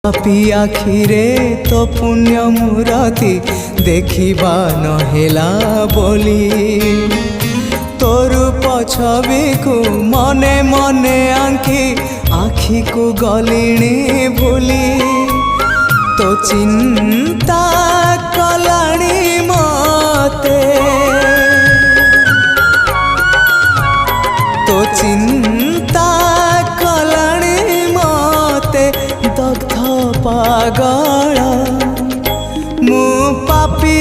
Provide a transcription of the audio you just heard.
पापी आखिरे तो पुण्य मूरति देखिबा नहेला बोली तोर छवि को मने मने आंखी आखि को गलिणी भूली तो चिंता कलाणी मते तो चिंता कलाणी मते दग्ध पागल मु पापी